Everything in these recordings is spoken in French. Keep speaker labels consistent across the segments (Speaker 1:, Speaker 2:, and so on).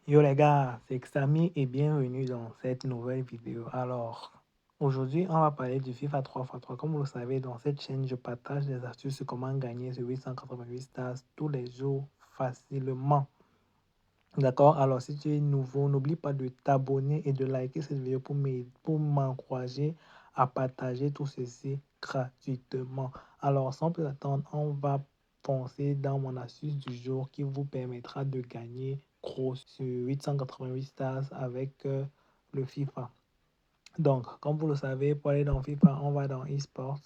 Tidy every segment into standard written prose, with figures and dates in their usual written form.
Speaker 1: Yo les gars, c'est Xami et bienvenue dans cette nouvelle vidéo. Alors, aujourd'hui, on va parler du FIFA 3x3. Comme vous le savez, dans cette chaîne, je partage des astuces sur comment gagner sur 888 stars tous les jours facilement. D'accord? Alors, si tu es nouveau, n'oublie pas de t'abonner et de liker cette vidéo pour m'encourager à partager tout ceci gratuitement. Alors, sans plus attendre, on va foncer dans mon astuce du jour qui vous permettra de gagner gros sur 888 stars avec le FIFA. Donc, comme vous le savez, pour aller dans FIFA, on va dans eSports,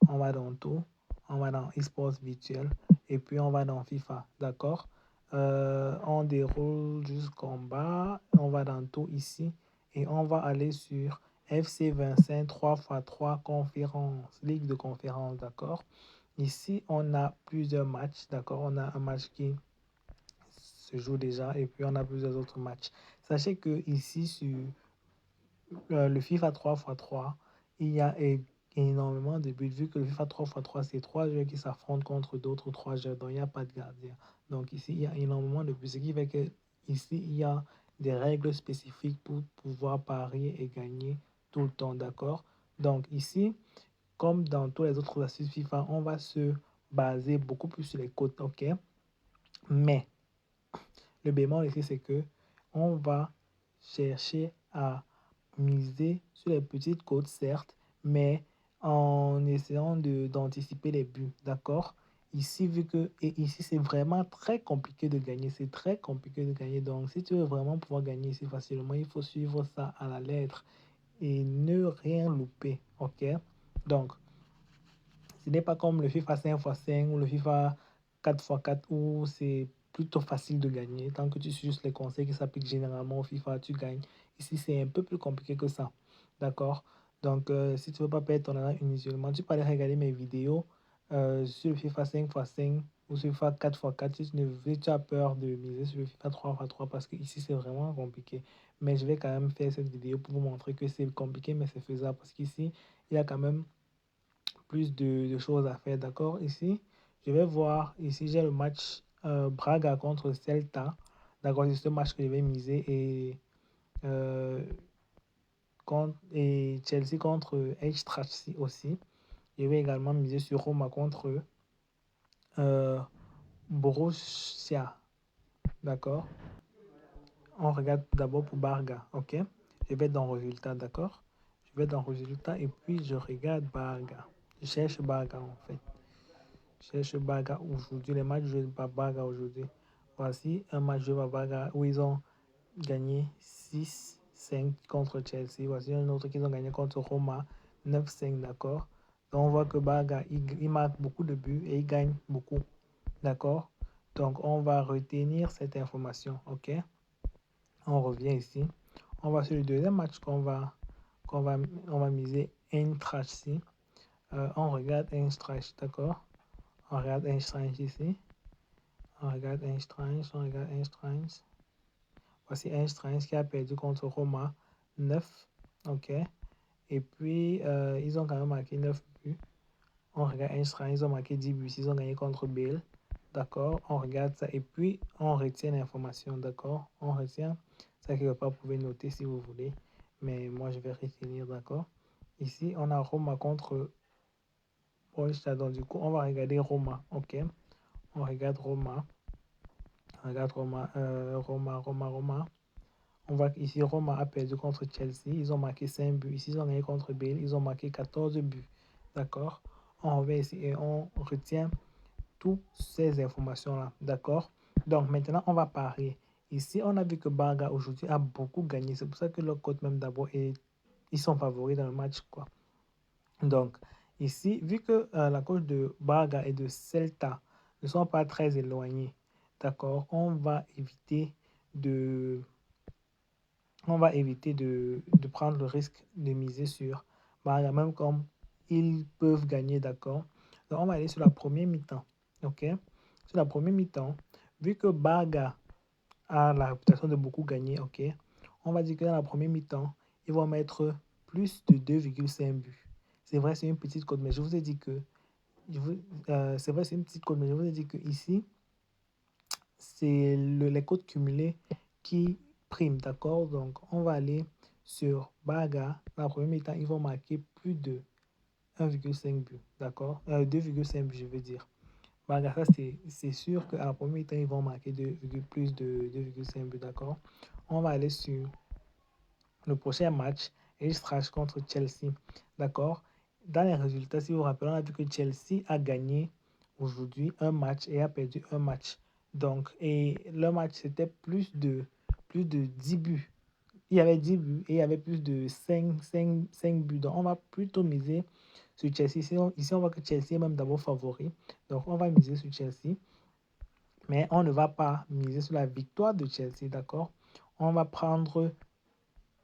Speaker 1: on va dans tout, on va dans eSports virtuel et puis on va dans FIFA, d'accord? On déroule jusqu'en bas, on va dans tout ici et on va aller sur FC25 3x3 conférence, ligue de conférence, d'accord? Ici, on a plusieurs matchs, d'accord? On a un match qui se joue déjà et puis on a plusieurs autres matchs. Sachez que ici, sur le FIFA 3x3, il y a énormément de buts. Vu que le FIFA 3x3, c'est trois joueurs qui s'affrontent contre d'autres trois joueurs, donc il n'y a pas de gardien. Donc ici, il y a énormément de buts. Ce qui fait que ici, il y a des règles spécifiques pour pouvoir parier et gagner tout le temps, d'accord? Donc ici, comme dans tous les autres astuces FIFA, on va se baser beaucoup plus sur les cotes, ok? Mais le bémol ici, c'est que on va chercher à miser sur les petites côtes, certes, mais en essayant d'anticiper les buts, d'accord? Ici, vu que, et ici, c'est vraiment très compliqué de gagner, c'est très compliqué de gagner. Donc, si tu veux vraiment pouvoir gagner ici facilement, il faut suivre ça à la lettre et ne rien louper, ok? Donc, ce n'est pas comme le FIFA 5x5 ou le FIFA 4x4 où c'est plutôt facile de gagner. Tant que tu suis juste les conseils qui s'appliquent généralement au FIFA, tu gagnes. Ici, c'est un peu plus compliqué que ça. D'accord? Donc, si tu ne veux pas perdre ton argent inutilement, tu peux aller regarder mes vidéos sur le FIFA 5x5 ou sur le FIFA 4x4 si tu as peur de miser sur le FIFA 3x3 parce que ici, c'est vraiment compliqué. Mais je vais quand même faire cette vidéo pour vous montrer que c'est compliqué, mais c'est faisable parce qu'ici, il y a quand même plus de choses à faire, d'accord? Ici, je vais voir, ici j'ai le match Braga contre Celta, d'accord? C'est ce match que je vais miser euh, et Chelsea contre Eintracht aussi. Je vais également miser sur Roma contre euh, Borussia, d'accord? On regarde d'abord pour Braga, ok? Je vais dans résultat, d'accord? Je vais dans résultat et puis je regarde Braga. Je cherche Braga en fait. Cherche Baga aujourd'hui, les matchs joués par Baga aujourd'hui. Voici un match joué par Baga où ils ont gagné 6-5 contre Chelsea. Voici un autre qu'ils ont gagné contre Roma 9-5, d'accord? Donc on voit que Baga, il marque beaucoup de buts et il gagne beaucoup, d'accord? Donc on va retenir cette information, ok? On revient ici. On va sur le deuxième match on va miser Eintracht. On regarde Eintracht, d'accord? On regarde Einstein ici. On regarde Einstein. On regarde Einstein. Voici Einstein qui a perdu contre Roma 9. OK. Et puis, ils ont quand même marqué 9 buts. On regarde Einstein. Ils ont marqué 10 buts. Ils ont gagné contre Bale. D'accord. On regarde ça. Et puis, on retient l'information. D'accord. On retient. Ça quelque part, vous pouvez noter si vous voulez. Mais moi, je vais retenir. D'accord. Ici, on a Roma contre Borussia. Donc, du coup, on va regarder Roma. OK. On regarde Roma. Regarde Roma. On voit qu'ici, Roma a perdu contre Chelsea. Ils ont marqué 5 buts. Ici, ils ont gagné contre Bale. Ils ont marqué 14 buts. D'accord? On revient ici et on retient toutes ces informations-là. D'accord? Donc, maintenant, on va parier. Ici, on a vu que Braga aujourd'hui a beaucoup gagné. C'est pour ça que leur cote même d'abord est... Ils sont favoris dans le match, quoi. Donc, ici, vu que la cote de Braga et de Celta ne sont pas très éloignées, d'accord, de, on va éviter de prendre le risque de miser sur Braga, même comme ils peuvent gagner, d'accord. Donc, on va aller sur la première mi-temps, ok. Sur la première mi-temps, vu que Braga a la réputation de beaucoup gagner, ok, on va dire que dans la première mi-temps, ils vont mettre plus de 2,5 buts. C'est vrai, c'est une petite cote, mais je vous ai dit que c'est vrai, c'est une petite cote, mais je vous ai dit que ici, c'est les cotes cumulées qui prime, d'accord? Donc, on va aller sur Baga. Dans la première mi-temps, ils vont marquer plus de 1,5 but, d'accord? 2,5 buts, je veux dire. Baga, ça, c'est sûr qu'à la première mi-temps, ils vont marquer plus de 2,5 buts, d'accord? On va aller sur le prochain match, Eintracht contre Chelsea, d'accord? Dans les résultats, si vous vous rappelez, on a vu que Chelsea a gagné aujourd'hui un match et a perdu un match. Donc, et le match, c'était plus de 10 buts. Il y avait 10 buts et il y avait plus de 5 buts. Donc, on va plutôt miser sur Chelsea. Ici, on voit que Chelsea est même d'abord favori. Donc, on va miser sur Chelsea. Mais on ne va pas miser sur la victoire de Chelsea, d'accord? On va prendre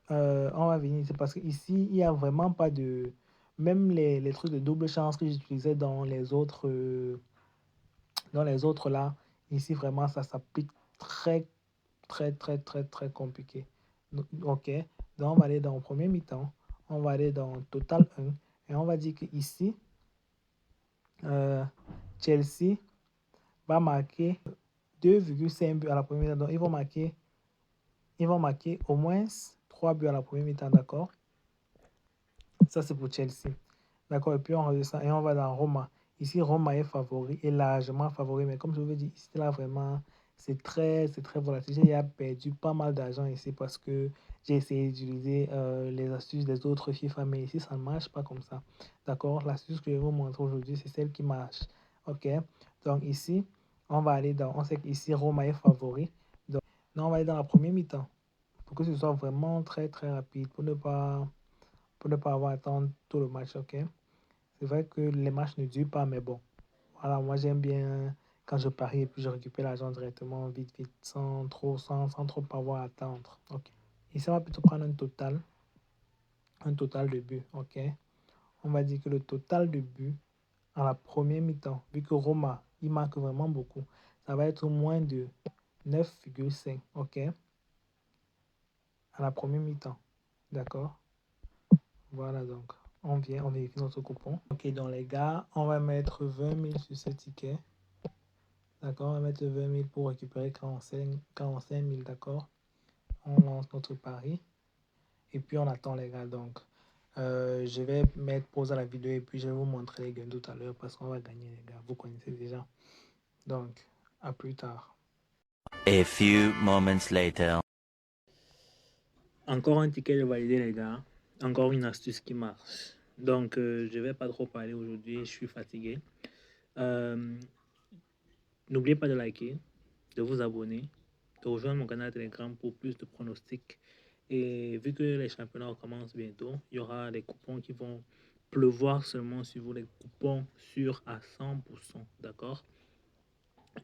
Speaker 1: on va venir ici parce qu'ici, il n'y a vraiment pas de... Même les trucs de double chance que j'utilisais dans les autres là, ici vraiment ça s'applique très compliqué. Ok, donc on va aller dans le premier mi-temps, on va aller dans Total 1 et on va dire que ici, Chelsea va marquer 2,5 buts à la première mi-temps. Donc ils vont marquer au moins 3 buts à la première mi-temps, d'accord? Ça, c'est pour Chelsea. D'accord, et puis on redescend et on va dans Roma. Ici, Roma est favori, est largement favori, mais comme je vous ai dit, ici, là, vraiment, c'est très volatile. J'ai perdu pas mal d'argent ici parce que j'ai essayé d'utiliser les astuces des autres FIFA, mais ici, ça ne marche pas comme ça. D'accord, l'astuce que je vais vous montrer aujourd'hui, c'est celle qui marche. Ok, donc ici, on va aller dans, on sait qu'ici, Roma est favori. Donc, on va aller dans la première mi-temps pour que ce soit vraiment très rapide, pour ne pas avoir à attendre tout le match, ok? C'est vrai que les matchs ne durent pas, mais bon. Voilà, moi j'aime bien quand je parie et puis je récupère l'argent directement, vite, sans trop avoir à attendre, ok? Ici, on va plutôt prendre un total de buts, ok? On va dire que le total de buts à la première mi-temps, vu que Roma, il marque vraiment beaucoup, ça va être moins de 9,5, ok? À la première mi-temps, d'accord? Voilà donc, on vérifie notre coupon. Ok, donc les gars, on va mettre 20 000 sur ce ticket. D'accord, on va mettre 20 000 pour récupérer 45 000, d'accord? On lance notre pari et puis on attend les gars. Donc, je vais mettre pause à la vidéo et puis je vais vous montrer les gains tout à l'heure parce qu'on va gagner les gars. Vous connaissez déjà. Donc, à plus tard.
Speaker 2: A few moments later.
Speaker 1: Encore un ticket de valider les gars. Encore une astuce qui marche. Donc, je vais pas trop parler aujourd'hui. Je suis fatigué. N'oubliez pas de liker, de vous abonner, de rejoindre mon canal Telegram pour plus de pronostics. Et vu que les championnats commencent bientôt, il y aura des coupons qui vont pleuvoir seulement sur vous, les coupons sûrs à 100%, d'accord?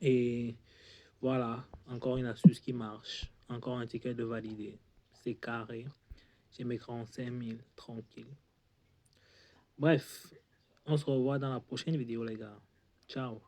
Speaker 1: Et voilà, encore une astuce qui marche, encore un ticket de valider. C'est carré, j'ai mes 45 000, tranquille. Bref, on se revoit dans la prochaine vidéo les gars. Ciao.